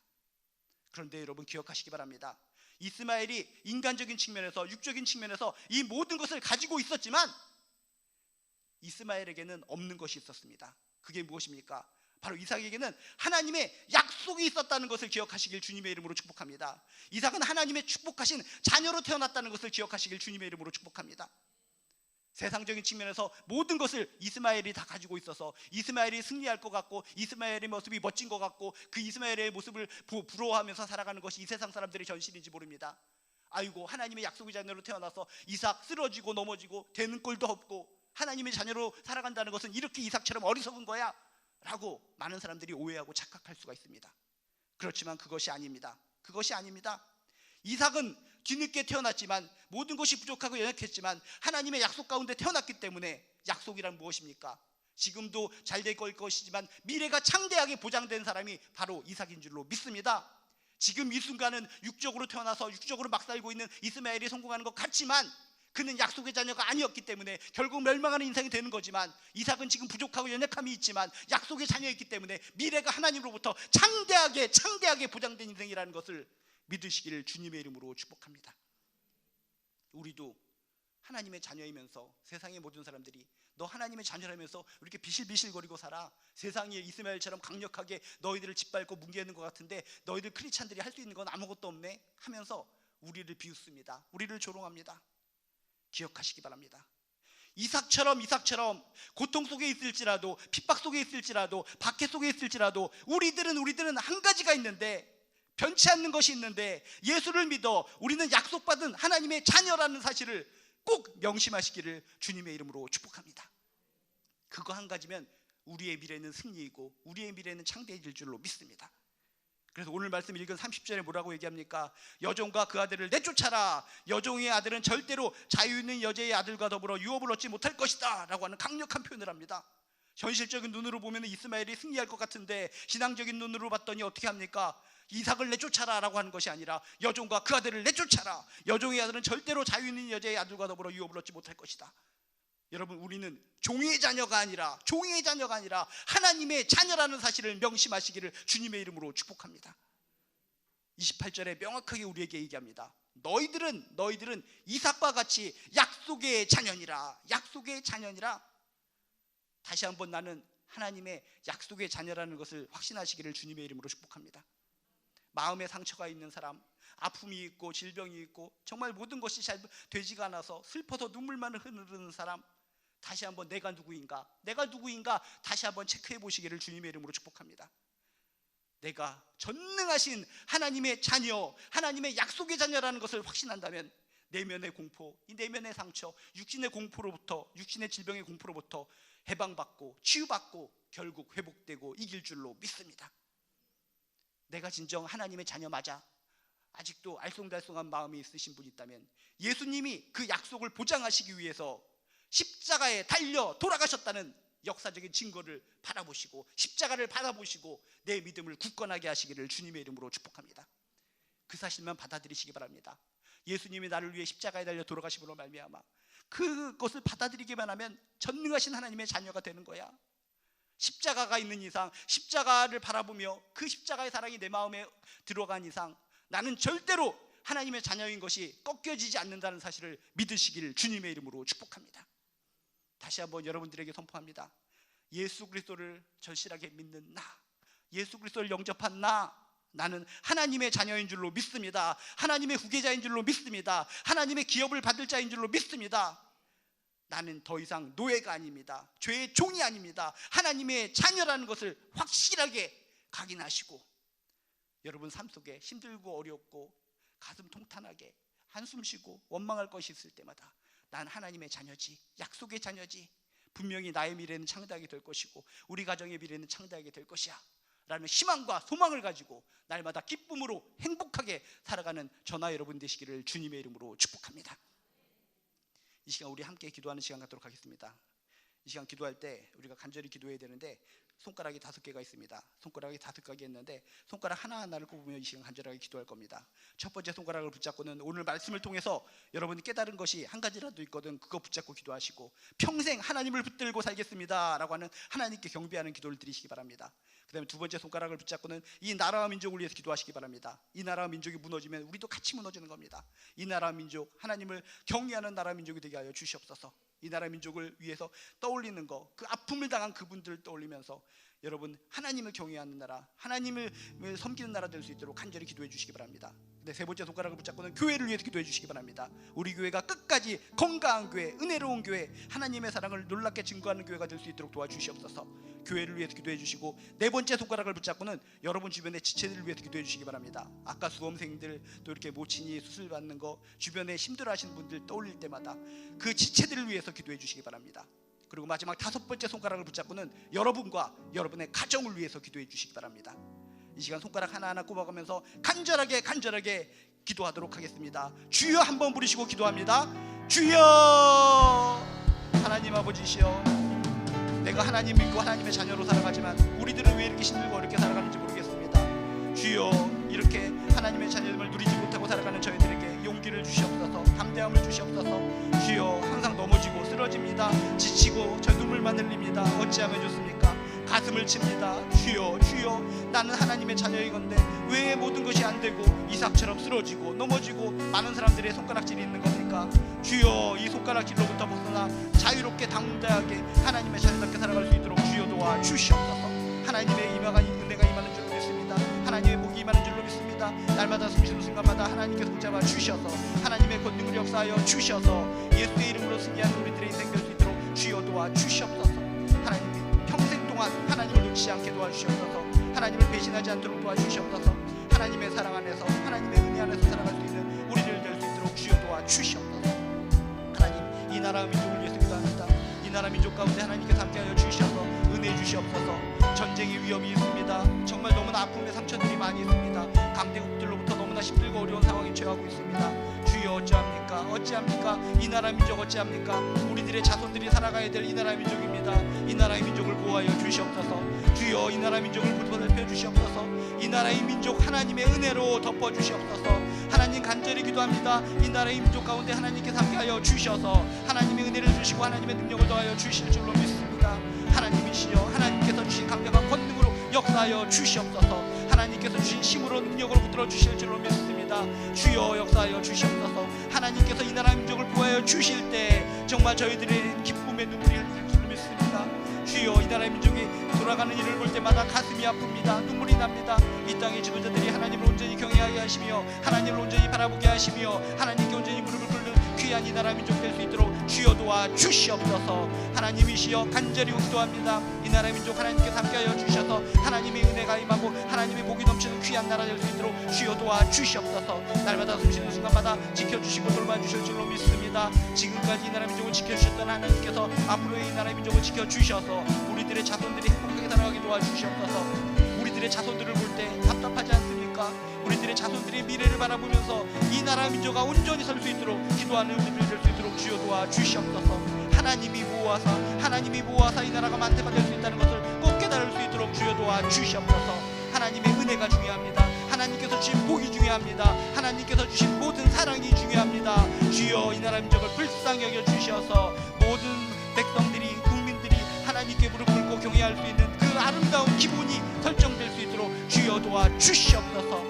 그런데 여러분 기억하시기 바랍니다. 이스마엘이 인간적인 측면에서, 육적인 측면에서 이 모든 것을 가지고 있었지만 이스마엘에게는 없는 것이 있었습니다. 그게 무엇입니까? 바로 이삭에게는 하나님의 약속이 있었다는 것을 기억하시길 주님의 이름으로 축복합니다. 이삭은 하나님의 축복하신 자녀로 태어났다는 것을 기억하시길 주님의 이름으로 축복합니다. 세상적인 측면에서 모든 것을 이스마엘이 다 가지고 있어서 이스마엘이 승리할 것 같고 이스마엘의 모습이 멋진 것 같고 그 이스마엘의 모습을 부러워하면서 살아가는 것이 이 세상 사람들의 현실인지 모릅니다. 아이고, 하나님의 약속의 자녀로 태어나서 이삭 쓰러지고 넘어지고 되는 꼴도 없고 하나님의 자녀로 살아간다는 것은 이렇게 이삭처럼 어리석은 거야 라고 많은 사람들이 오해하고 착각할 수가 있습니다. 그렇지만 그것이 아닙니다. 그것이 아닙니다. 이삭은 뒤늦게 태어났지만 모든 것이 부족하고 연약했지만 하나님의 약속 가운데 태어났기 때문에, 약속이란 무엇입니까? 지금도 잘 될 것이지만 미래가 창대하게 보장된 사람이 바로 이삭인 줄로 믿습니다. 지금 이 순간은 육적으로 태어나서 육적으로 막 살고 있는 이스마엘이 성공하는 것 같지만 그는 약속의 자녀가 아니었기 때문에 결국 멸망하는 인생이 되는 거지만, 이삭은 지금 부족하고 연약함이 있지만 약속의 자녀였기 때문에 미래가 하나님으로부터 창대하게 보장된 인생이라는 것을 믿으시기를 주님의 이름으로 축복합니다. 우리도 하나님의 자녀이면서 세상의 모든 사람들이 너 하나님의 자녀라면서 이렇게 비실비실거리고 살아, 세상이 이스마엘처럼 강력하게 너희들을 짓밟고 뭉개는 것 같은데 너희들 크리스찬들이 할 수 있는 건 아무것도 없네 하면서 우리를 비웃습니다. 우리를 조롱합니다. 기억하시기 바랍니다. 이삭처럼 고통 속에 있을지라도, 핍박 속에 있을지라도, 박해 속에 있을지라도 우리들은 한 가지가 있는데, 변치 않는 것이 있는데, 예수를 믿어 우리는 약속받은 하나님의 자녀라는 사실을 꼭 명심하시기를 주님의 이름으로 축복합니다. 그거 한 가지면 우리의 미래는 승리이고 우리의 미래는 창대해질 줄로 믿습니다. 그래서 오늘 말씀 읽은 30절에 뭐라고 얘기합니까? 여종과 그 아들을 내쫓아라. 여종의 아들은 절대로 자유 있는 여자의 아들과 더불어 유업을 얻지 못할 것이다 라고 하는 강력한 표현을 합니다. 현실적인 눈으로 보면 이스마엘이 승리할 것 같은데 신앙적인 눈으로 봤더니 어떻게 합니까? 이삭을 내쫓아라 라고 하는 것이 아니라 여종과 그 아들을 내쫓아라. 여종의 아들은 절대로 자유 있는 여자의 아들과 더불어 유업을 얻지 못할 것이다. 여러분, 우리는 종의 자녀가 아니라 하나님의 자녀라는 사실을 명심하시기를 주님의 이름으로 축복합니다. 28절에 명확하게 우리에게 얘기합니다. 너희들은 이삭과 같이 약속의 자녀니라. 약속의 자녀니라. 다시 한번 나는 하나님의 약속의 자녀라는 것을 확신하시기를 주님의 이름으로 축복합니다. 마음에 상처가 있는 사람, 아픔이 있고 질병이 있고 정말 모든 것이 잘 되지가 않아서 슬퍼서 눈물만 흐르는 사람, 다시 한번 내가 누구인가 다시 한번 체크해 보시기를 주님의 이름으로 축복합니다. 내가 전능하신 하나님의 자녀, 하나님의 약속의 자녀라는 것을 확신한다면 내면의 공포, 이 내면의 상처, 육신의 공포로부터, 육신의 질병의 공포로부터 해방받고 치유받고 결국 회복되고 이길 줄로 믿습니다. 내가 진정 하나님의 자녀 맞아? 아직도 알쏭달쏭한 마음이 있으신 분이 있다면 예수님이 그 약속을 보장하시기 위해서 십자가에 달려 돌아가셨다는 역사적인 증거를 바라보시고 십자가를 바라보시고 내 믿음을 굳건하게 하시기를 주님의 이름으로 축복합니다. 그 사실만 받아들이시기 바랍니다. 예수님이 나를 위해 십자가에 달려 돌아가심으로 말미암아 그것을 받아들이기만 하면 전능하신 하나님의 자녀가 되는 거야. 십자가가 있는 이상, 십자가를 바라보며 그 십자가의 사랑이 내 마음에 들어간 이상 나는 절대로 하나님의 자녀인 것이 꺾여지지 않는다는 사실을 믿으시기를 주님의 이름으로 축복합니다. 다시 한번 여러분들에게 선포합니다. 예수 그리스도를 절실하게 믿는 나, 예수 그리스도를 영접한 나는 하나님의 자녀인 줄로 믿습니다. 하나님의 후계자인 줄로 믿습니다. 하나님의 기업을 받을 자인 줄로 믿습니다. 나는 더 이상 노예가 아닙니다. 죄의 종이 아닙니다. 하나님의 자녀라는 것을 확실하게 각인하시고 여러분 삶 속에 힘들고 어렵고 가슴 통탄하게 한숨 쉬고 원망할 것이 있을 때마다 난 하나님의 자녀지, 약속의 자녀지, 분명히 나의 미래는 창대하게 될 것이고 우리 가정의 미래는 창대하게 될 것이야 라는 희망과 소망을 가지고 날마다 기쁨으로 행복하게 살아가는 저나 여러분 되시기를 주님의 이름으로 축복합니다. 이 시간 우리 함께 기도하는 시간 갖도록 하겠습니다. 이 시간 기도할 때 우리가 간절히 기도해야 되는데 손가락이 5개가 있습니다. 손가락이 5개가 있는데 손가락 하나하나를 꼽으며 이 시간 간절하게 기도할 겁니다. 첫 번째 손가락을 붙잡고는 오늘 말씀을 통해서 여러분이 깨달은 것이 한 가지라도 있거든 그거 붙잡고 기도하시고 평생 하나님을 붙들고 살겠습니다 라고 하는 하나님께 경배하는 기도를 드리시기 바랍니다. 그 다음에 두 번째 손가락을 붙잡고는 이 나라와 민족을 위해서 기도하시기 바랍니다. 이 나라와 민족이 무너지면 우리도 같이 무너지는 겁니다. 이 나라와 민족, 하나님을 경외하는 나라와 민족이 되게 하여 주시옵소서. 이 나라 민족을 위해서 떠올리는 것, 그 아픔을 당한 그분들을 떠올리면서 여러분 하나님을 경외하는 나라, 하나님을 섬기는 나라 될 수 있도록 간절히 기도해 주시기 바랍니다. 근데 세 번째 손가락을 붙잡고는 교회를 위해서 기도해 주시기 바랍니다. 우리 교회가 끝까지 건강한 교회, 은혜로운 교회, 하나님의 사랑을 놀랍게 증거하는 교회가 될 수 있도록 도와주시옵소서. 교회를 위해서 기도해 주시고 네 번째 손가락을 붙잡고는 여러분 주변의 지체들을 위해서 기도해 주시기 바랍니다. 아까 수험생들 또 이렇게 모친이 수술 받는 거 주변에 힘들어하시는 분들 떠올릴 때마다 그 지체들을 위해서 기도해 주시기 바랍니다. 그리고 마지막 5번째 손가락을 붙잡고는 여러분과 여러분의 가정을 위해서 기도해 주시기 바랍니다. 이 시간 손가락 하나하나 꼽아가면서 간절하게 기도하도록 하겠습니다. 주여 한번 부르시고 기도합니다. 주여 하나님 아버지시여, 내가 하나님 믿고 하나님의 자녀로 살아가지만 우리들은 왜 이렇게 힘들고 어렵게 살아가는지 모르겠습니다. 주여 이렇게 하나님의 자녀됨을 누리지 못하고 살아가는 저희들에게 용기를 주시옵소서, 담대함을 주시옵소서. 주여 항상 넘어지고 쓰러집니다. 지치고 저 눈물만 흘립니다. 어찌하면 좋습니까? 가슴을 칩니다. 주여 나는 하나님의 자녀이건데 왜 모든 것이 안 되고 이삭처럼 쓰러지고 넘어지고 많은 사람들의 손가락질이 있는 겁니까? 주여 이 손가락질로부터 벗어나 자유롭게 당대하게 하나님의 자녀답게 살아갈 수 있도록 주여 도와 주시옵소서. 하나님의 은혜가 임하는 줄로 믿습니다. 하나님의 복이 임하는 줄로 믿습니다. 날마다 숨쉬는 순간마다 하나님께서 붙잡아 주셔서 하나님의 권능을 역사하여 주셔서 예수의 이름으로 승리하는 우리들의 인생 될 수 있도록 주여 도와 주시옵소서. 하나님이 평생 동안 하나님을 놓치지 않게 도와주시옵소서. 하나님을 배신하지 않도록 도와주시옵소서. 하나님의 사랑 안에서 하나님의 은혜 안에서 살아갈 수 있는 우리를 될 수 있도록 주여 도와주시옵소서. 하나님 이 나라 민족을 위해서 기도합니다. 이 나라 민족 가운데 하나님께서 함께하여 주셔서 은혜 주시옵소서. 전쟁의 위험이 있습니다. 정말 너무나 아픔의 상처들이 많이 있습니다. 강대국들로부터 너무나 힘들고 어려운 상황에 처하고 있습니다. 주여 어찌합니까? 이 나라 민족 어찌합니까? 우리들의 자손들이 살아가야 될 이 나라 민족입니다. 이 나라의 민족을 보호하여 주시옵소서. 주여 이 나라 민족을 보살펴 주시옵소서. 이 나라의 민족 하나님의 은혜로 덮어 주시옵소서. 하나님 간절히 기도합니다. 이 나라의 민족 가운데 하나님께서 함께하여 주셔서 하나님의 은혜를 주시고 하나님의 능력을 더하여 주실 줄로 믿습니다. 하나님이시여, 하나님께서 주신 강력한 권능으로 역사하여 주시옵소서. 하나님께서 주신 힘으로 능력으로 붙들어 주실 줄로 믿습니다. 믿습니다. 주여 역사하여 주시옵소서. 하나님께서 이 나라 민족을 구하여 주실 때 정말 저희들의 기쁨의 눈물이 흘릴 줄 믿습니다. 주여 이 나라의 민족이 돌아가는 일을 볼 때마다 가슴이 아픕니다. 눈물이 납니다. 이 땅의 지도자들이 하나님을 온전히 경외하게 하시며 하나님을 온전히 바라보게 하시며 하나님께 온전히 무릎을 꿇는 귀한 이 나라 민족 될 수 있도록 주여 도와 주시옵소서. 하나님이시여 간절히 기도합니다. 이 나라 민족 하나님께서 함께하여 주셔서 하나님의 은혜가 임하고 하나님의 복이 넘치는 귀한 나라 될 수 있도록 주여 도와 주시옵소서. 날마다 숨쉬는 순간마다 지켜주시고 돌봐주실 줄로 믿습니다. 지금까지 이 나라 민족을 지켜주셨던 하나님께서 앞으로의 이 나라 민족을 지켜주셔서 우리들의 자손들이 행복하게 살아가게 도와주시옵소서. 우리들의 자손들을 볼 때 답답하지 않습니까? 우리들의 자손들의 미래를 바라보면서 이 나라 민족가 온전히 설 수 있도록 기도하는 우리들 될 수 있도록 주여 도와 주시옵소서. 하나님이 보호하사 이 나라가 만대가 될 수 있다는 것을 꼭 깨달을 수 있도록 주여 도와 주시옵소서. 하나님의 은혜가 중요합니다. 하나님께서 주신 복이 중요합니다. 하나님께서 주신 모든 사랑이 중요합니다. 주여 이 나라 민족을 불쌍히 여겨 주셔서 모든 백성들이 국민들이 하나님께 무릎 꿇고 경외할 수 있는 그 아름다운 기본이 설정될 수 있도록 주여 도와 주시옵소서.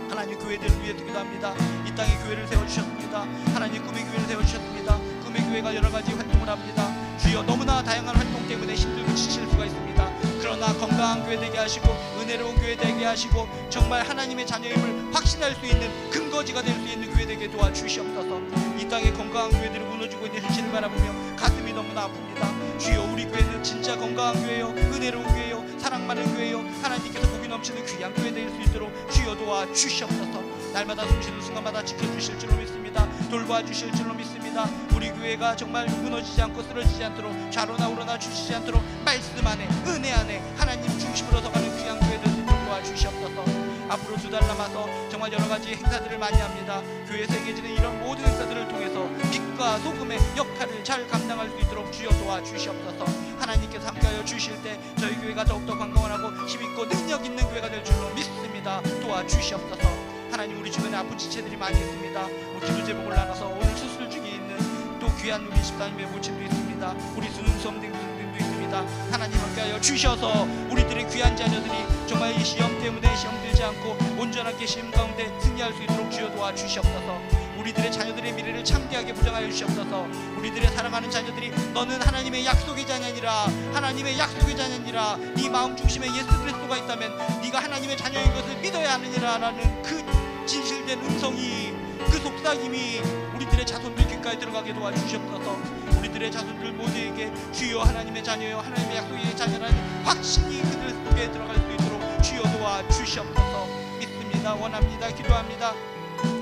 하나님 교회들을 위해 기도합니다. 이 땅에 교회를 세워주셨습니다. 하나님 꿈의 교회를 세워주셨습니다. 꿈의 교회가 여러가지 활동을 합니다. 주여 너무나 다양한 활동 때문에 힘들고 지칠 수가 있습니다. 그러나 건강한 교회 되게 하시고 은혜로운 교회 되게 하시고 정말 하나님의 자녀임을 확신할 수 있는 근거지가 될 수 있는 교회 되게 도와주시옵소서. 이 땅에 건강한 교회들이 무너지고 있는 현실을 바라보며 가슴이 너무나 아픕니다. 주여 우리 교회는 진짜 건강한 교회요 은혜로운 교회요 사랑 많은 교회요 하나님께서 복이 넘치는 귀한 교회 될 수 있도록 주여 도와주시옵소서. 날마다 숨쉬는 순간마다 지켜주실 줄로 믿습니다. 돌봐주실 줄로 믿습니다. 우리 교회가 정말 무너지지 않고 쓰러지지 않도록 좌로나 우로나 주시지 않도록 말씀 안에 은혜 안에 하나님 중심으로 서가는 귀한 교회 될 수 있도록 도와주시옵소서. 앞으로 2달 남아서 정말 여러가지 행사들을 많이 합니다. 교회에서 행해지는 이런 모든 행사들을 통해서 빛과 소금의 역할을 잘 감당할 수 있도록 주여 도와주시옵소서. 하나님께서 함께하여 주실 때 저희 교회가 더욱더 관광하고 힘있고 능력 있는 교회가 될 줄로 믿습니다. 도와주시옵소서. 하나님 우리 주변에 아픈 지체들이 많이 있습니다. 기도 제목을 나눠서 오늘 수술 중에 있는 또 귀한 우리 집사님의 모친도 있습니다. 우리 수능수험 등등도 있습니다. 하나님 함께하여 주셔서 우리들의 귀한 자녀들이 정말 이 시험 때문에 시험 들지 않고 온전하게 시험 가운데 승리할 수 있도록 주여 도와주시옵소서. 우리들의 자녀들의 미래를 창대하게 보장하여 주시옵소서. 우리들의 사랑하는 자녀들이 너는 하나님의 약속의 자녀니라 하나님의 약속의 자녀니라 네 마음 중심에 예수 그리스도가 있다면 네가 하나님의 자녀인 것을 믿어야 하느니라 라는 그 진실된 음성이 그 속삭임이 우리들의 자손들 귓가에 들어가게 도와주시옵소서. 우리들의 자손들 모두에게 주여 하나님의 자녀여 하나님의 약속의 자녀라는 확신이 그들 속에 들어갈 수 있도록 주여 도와주시옵소서. 믿습니다. 원합니다. 기도합니다.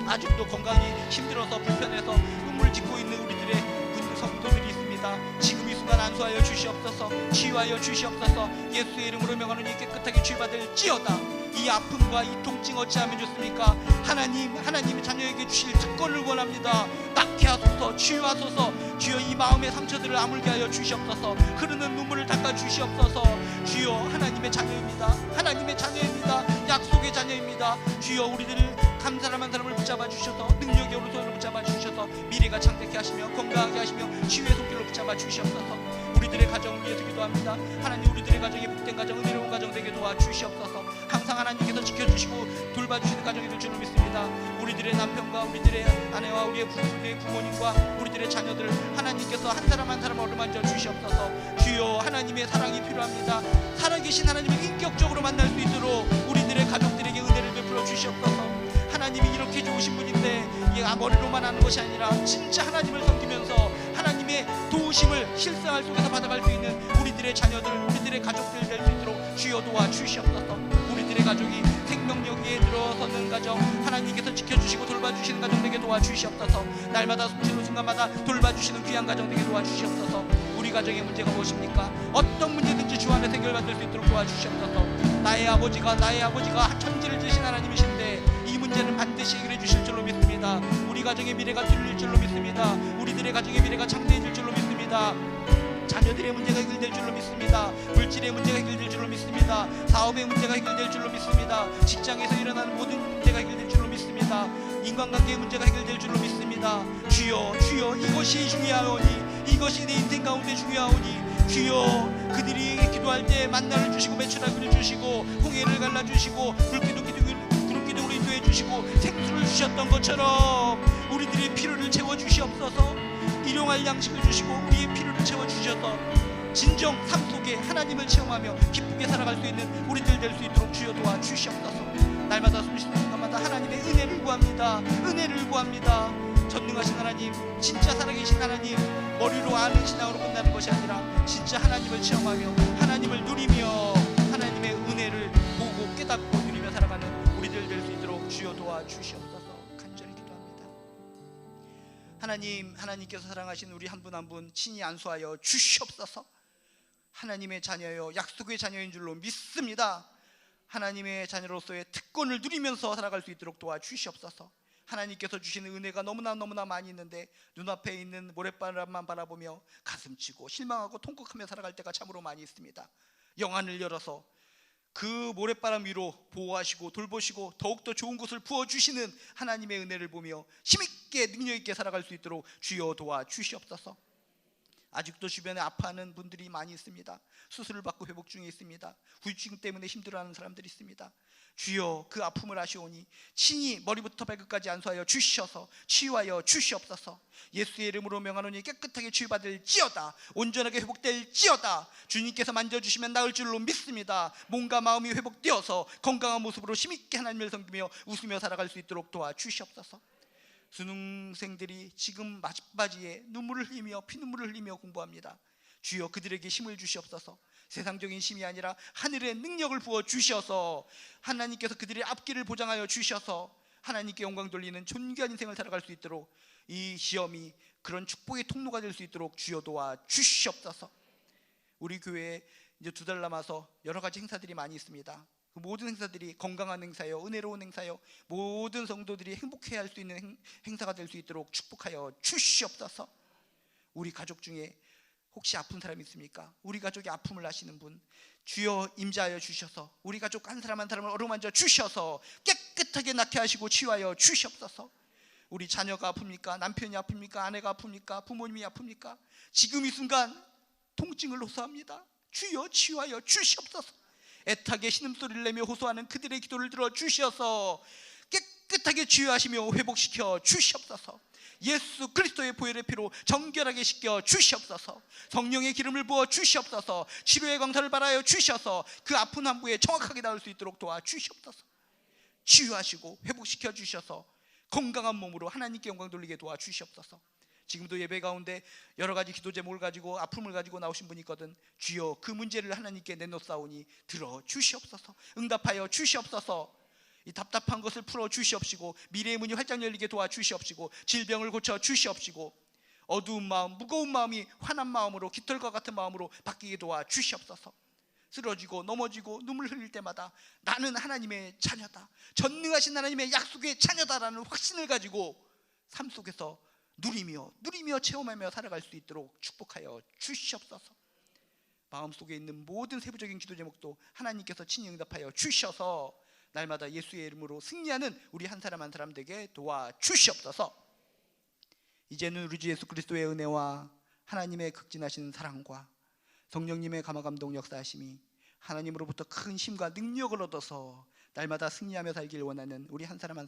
아직도 건강이 힘들어서 불편해서 눈물 짓고 있는 우리들의 성도들이 있습니다. 지금 이 순간 안수하여 주시옵소서. 치유하여 주시옵소서. 예수의 이름으로 명하노니 깨끗하게 치유받을지어다. 이 아픔과 이 통증 어찌하면 좋습니까? 하나님의 자녀에게 주실 특권을 원합니다. 낫게 하소서. 치유하소서. 주여 이 마음의 상처들을 아물게 하여 주시옵소서. 흐르는 눈물을 닦아 주시옵소서. 주여 하나님의 자녀입니다. 하나님의 자녀입니다. 약속의 자녀입니다. 주여 우리들을 한 사람 한 사람을 붙잡아 주셔서 능력의 오른손으로 붙잡아 주셔서 미래가 창대케 하시며 건강하게 하시며 치유의 손길로 붙잡아 주시옵소서. 우리들의 가정을 위해서 기도합니다. 하나님 우리들의 가정이 복된 가정 은혜로운 가정 되게 도와주시옵소서. 항상 하나님께서 지켜주시고 돌봐주시는 가정이 될 줄로 믿습니다. 우리들의 남편과 우리들의 아내와 우리의 부모님과 우리들의 자녀들 하나님께서 한 사람 한 사람 어루만져 주시옵소서. 주여 하나님의 사랑이 필요합니다. 살아계신 하나님을 인격적으로 만날 수 있도록 우리들의 가족들에게 은혜를 베풀어 주시옵소서. 하나님이 이렇게 좋으신 분인데 머리로만 하는 것이 아니라 진짜 하나님을 섬기면서 하나님의 도우심을 실생활 속에서 받아갈 수 있는 우리들의 자녀들 우리들의 가족들 될 수 있도록 주여 도와주시옵소서. 우리들의 가족이 생명력에 들어서는 가정 하나님께서 지켜주시고 돌봐주시는 가정 되게 도와주시옵소서. 날마다 숨쉬는 순간마다 돌봐주시는 귀한 가정 되게 도와주시옵소서. 우리 가정의 문제가 무엇입니까? 어떤 문제든지 주 안에 해결받을 수 있도록 도와주시옵소서. 나의 아버지가 천지를 지신 하나님이신데 이 문제는 반드시 해결해 주실 줄로 믿습니다. 우리 가정의 미래가 뚫릴 줄로 믿습니다. 우리들의 가정의 미래가 창대해질 줄로 믿습니다. 자녀들의 문제가 해결될 줄로 믿습니다. 물질의 문제가 해결될 줄로 믿습니다. 사업의 문제가 해결될 줄로 믿습니다. 직장에서 일어나는 모든 문제가 해결될 줄로 믿습니다. 인간관계의 문제가 해결될 줄로 믿습니다. 주여 이것이 중요하오니 이것이 내 인생 가운데 중요하오니 주여 그들이 기도할 때 만나를 주시고 메추라기를 주시고 홍해를 갈라주시고 구름기둥으로 인도해 주시고 생수를 주셨던 것처럼 우리들의 필요를 채워주시옵소서. 일용할 양식을 주시고 우리의 필요를 채워주셔서 진정 삶 속에 하나님을 체험하며 기쁘게 살아갈 수 있는 우리들 될 수 있도록 주여 도와주시옵소서. 날마다 숨쉬는 순간마다 하나님의 은혜를 구합니다. 은혜를 구합니다. 전능하신 하나님, 진짜 살아계신 하나님, 머리로 아는 신앙으로 끝나는 것이 아니라 진짜 하나님을 체험하며 하나님을 누리며 하나님의 은혜를 보고 깨닫고 누리며 살아가는 우리들 될 수 있도록 주여 도와주시옵소서. 간절히 기도합니다. 하나님, 하나님께서 사랑하신 우리 한 분 한 분 친히 안수하여 주시옵소서. 하나님의 자녀여, 약속의 자녀인 줄로 믿습니다. 하나님의 자녀로서의 특권을 누리면서 살아갈 수 있도록 도와주시옵소서. 하나님께서 주시는 은혜가 너무나 많이 있는데 눈앞에 있는 모래바람만 바라보며 가슴치고 실망하고 통곡하며 살아갈 때가 참으로 많이 있습니다. 영안을 열어서 그 모래바람 위로 보호하시고 돌보시고 더욱더 좋은 것을 부어주시는 하나님의 은혜를 보며 힘있게 능력있게 살아갈 수 있도록 주여 도와주시옵소서. 아직도 주변에 아파하는 분들이 많이 있습니다. 수술을 받고 회복 중에 있습니다. 후유증 때문에 힘들어하는 사람들이 있습니다. 주여 그 아픔을 아시오니 친히 머리부터 발끝까지 안수하여 주셔서 치유하여 주시옵소서. 예수의 이름으로 명하노니 깨끗하게 치유받을지어다. 온전하게 회복될지어다. 주님께서 만져주시면 나을 줄로 믿습니다. 몸과 마음이 회복되어서 건강한 모습으로 힘있게 하나님을 섬기며 웃으며 살아갈 수 있도록 도와주시옵소서. 수능생들이 지금 마지막에 눈물을 흘리며 피눈물을 흘리며 공부합니다. 주여 그들에게 힘을 주시옵소서. 세상적인 힘이 아니라 하늘의 능력을 부어 주셔서 하나님께서 그들의 앞길을 보장하여 주셔서 하나님께 영광 돌리는 존귀한 인생을 살아갈 수 있도록 이 시험이 그런 축복의 통로가 될 수 있도록 주여 도와 주시옵소서. 우리 교회에 이제 2달 남아서 여러 가지 행사들이 많이 있습니다. 그 모든 행사들이 건강한 행사요, 은혜로운 행사요, 모든 성도들이 행복해야 할 수 있는 행사가 될 수 있도록 축복하여 주시옵소서. 우리 가족 중에 혹시 아픈 사람이 있습니까? 우리 가족이 아픔을 아시는 분 주여 임자하여 주셔서 우리 가족 한 사람 한 사람을 어루만져 주셔서 깨끗하게 낫게 하시고 치유하여 주시옵소서. 우리 자녀가 아픕니까? 남편이 아픕니까? 아내가 아픕니까? 부모님이 아픕니까? 지금 이 순간 통증을 호소합니다. 주여 치유하여 주시옵소서. 애타게 신음소리를 내며 호소하는 그들의 기도를 들어 주셔서 깨끗하게 치유하시며 회복시켜 주시옵소서. 예수 그리스도의 보혈의 피로 정결하게 씻겨 주시옵소서. 성령의 기름을 부어 주시옵소서. 치료의 광선을 발하여 주셔서 그 아픈 환부에 정확하게 닿을 수 있도록 도와 주시옵소서. 치유하시고 회복시켜 주셔서 건강한 몸으로 하나님께 영광 돌리게 도와 주시옵소서. 지금도 예배 가운데 여러 가지 기도 제목을 가지고 아픔을 가지고 나오신 분이 있거든. 주여 그 문제를 하나님께 내놓사오니 들어 주시옵소서. 응답하여 주시옵소서. 이 답답한 것을 풀어 주시옵시고 미래의 문이 활짝 열리게 도와 주시옵시고 질병을 고쳐 주시옵시고 어두운 마음, 무거운 마음이 환한 마음으로 깃털과 같은 마음으로 바뀌게 도와 주시옵소서. 쓰러지고 넘어지고 눈물 흘릴 때마다 나는 하나님의 자녀다, 전능하신 하나님의 약속의 자녀다라는 확신을 가지고 삶 속에서 누리며 체험하며 살아갈 수 있도록 축복하여 주시옵소서. 마음속에 있는 모든 세부적인 기도 제목도 하나님께서 친히 응답하여 주셔서 날마다 예수의 이름으로 승리하는 우리 한 사람 한 사람 되게 도와주시옵소서. 이제는 우리 주 예수 그리스도의 은혜와 하나님의 극진하신 사랑과 성령님의 감화감동 역사하심이 하나님으로부터 큰 힘과 능력을 얻어서 날마다 승리하며 살길 원하는 우리 한 사람 한